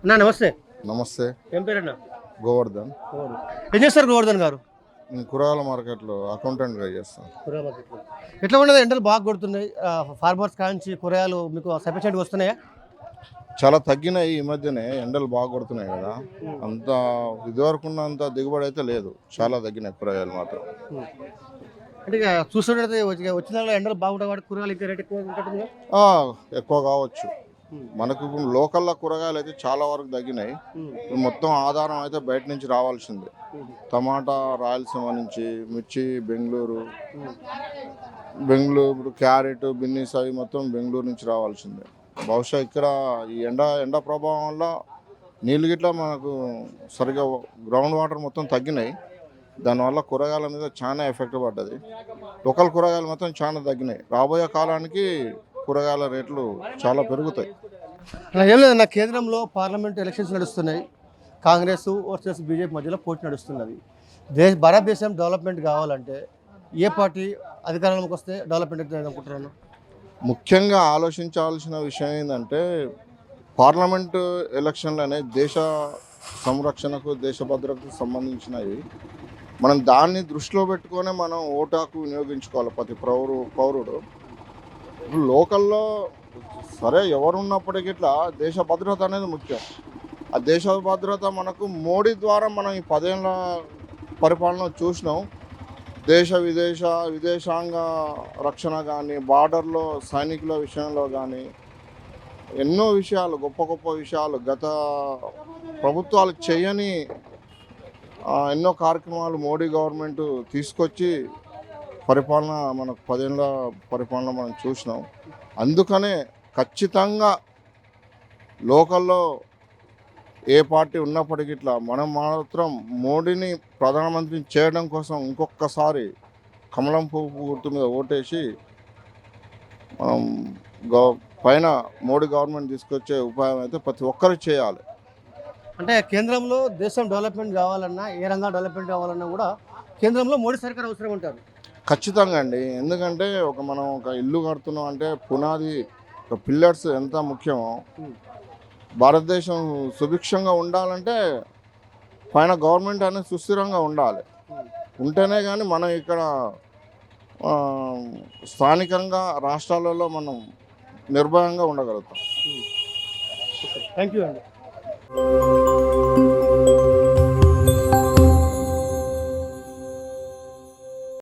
నమస్తే. నమస్తే. ఏం పేరన్నా? గోవర్ధన్. ఏం చేస్తారు గోవర్ధన్ గారు? నేను కూరగాయల మార్కెట్లో అకౌంటెంట్గా చేస్తాను. ఎట్లా ఉన్నది? ఎండలు బాగా కొడుతున్నాయి. ఫార్మర్స్ కాంచి కూరగాయలు మీకు సఫిషియెంట్గా వస్తున్నాయా? చాలా తగ్గినాయి ఈ మధ్యనే. ఎండలు బాగా కొడుతున్నాయి కదా, అంత ఇదివరకు ఉన్నంత దిగుబడి అయితే లేదు. చాలా తగ్గినాయి కూరగాయలు మాత్రం. అంటే ఇక చూస్తుంటే వచ్చిన ఎండలు బాగుంటాయి కాబట్టి కూరగాయలు ఇంకా రేట్ ఎక్కువ ఉంటుంది. ఎక్కువ కావచ్చు. మనకు ఇప్పుడు లోకల్లో కూరగాయలు అయితే చాలా వరకు తగ్గినాయి. మొత్తం ఆధారం అయితే బయట నుంచి రావాల్సిందే. టమాటా రాయలసీమ నుంచి, మిర్చి బెంగళూరు, క్యారెట్, బిన్నీస్ అవి మొత్తం బెంగళూరు నుంచి రావాల్సిందే. బహుశా ఇక్కడ ఈ ఎండ ప్రభావం వల్ల నీళ్ళు గిట్లా మనకు సరిగా గ్రౌండ్ వాటర్ మొత్తం తగ్గినాయి. దానివల్ల కూరగాయల మీద చాలా ఎఫెక్ట్ పడ్డది. లోకల్ కూరగాయలు మొత్తం చాలా తగ్గినాయి. రాబోయే కాలానికి కూరగాయల రేట్లు చాలా పెరుగుతాయి. ఏం లేదన్న, కేంద్రంలో పార్లమెంట్ ఎలక్షన్స్ నడుస్తున్నాయి. కాంగ్రెస్ వర్సెస్ బీజేపీ మధ్యలో పోటీ నడుస్తున్నది. భారతదేశం డెవలప్మెంట్ కావాలంటే ఏ పార్టీ అధికారంలోకి వస్తే డెవలప్మెంట్ అవుతుంది అనుకుంటున్నాను? ముఖ్యంగా ఆలోచించాల్సిన విషయం ఏంటంటే, పార్లమెంటు ఎలక్షన్లు అనేది దేశ సంరక్షణకు, దేశ భద్రతకు సంబంధించినవి. మనం దాన్ని దృష్టిలో పెట్టుకొని మనం ఓటు హక్కు వినియోగించుకోవాలి ప్రతి పౌరుడు. ఇప్పుడు లోకల్లో సరే ఎవరున్నప్పటికీ ఇట్లా దేశ భద్రత అనేది ముఖ్యం. ఆ దేశ భద్రత మనకు మోడీ ద్వారా మనం ఈ 10 ఏళ్ళ పరిపాలన చూసినాం. విదేశాంగ రక్షణ కానీ, బార్డర్లో సైనికుల విషయంలో కానీ ఎన్నో విషయాలు, గొప్ప విషయాలు గత ప్రభుత్వాలు చేయని ఎన్నో కార్యక్రమాలు మోడీ గవర్నమెంట్ తీసుకొచ్చి పరిపాలన మనకు 10 ఏళ్ళ పరిపాలన మనం చూసినాం. అందుకనే ఖచ్చితంగా లోకల్లో ఏ పార్టీ ఉన్నప్పటికీ ఇట్లా మనం మాత్రం మోడీని ప్రధానమంత్రిని చేయడం కోసం ఇంకొకసారి కమలం పువ్వు గుర్తు మీద ఓటేసి మనం పైన మోడీ గవర్నమెంట్ తీసుకొచ్చే ఉపాయం అయితే ప్రతి ఒక్కరు చేయాలి. అంటే కేంద్రంలో దేశం డెవలప్మెంట్ కావాలన్నా, ఏ రంగా డెవలప్మెంట్ కావాలన్నా కూడా కేంద్రంలో మోడీ సర్కార్ అవసరం అంటారు. ఖచ్చితంగా అండి. ఎందుకంటే మనం ఒక ఇల్లు కడుతున్నాం అంటే పునాది, ఒక పిల్లర్స్ ఎంత ముఖ్యమో, భారతదేశం సుభిక్షంగా ఉండాలంటే పైన గవర్నమెంట్ అనేది సుస్థిరంగా ఉండాలి. ఉంటేనే కానీ మనం ఇక్కడ స్థానికంగా రాష్ట్రాలలో మనం నిర్భయంగా ఉండగలుగుతాం. థ్యాంక్ యూ అండి.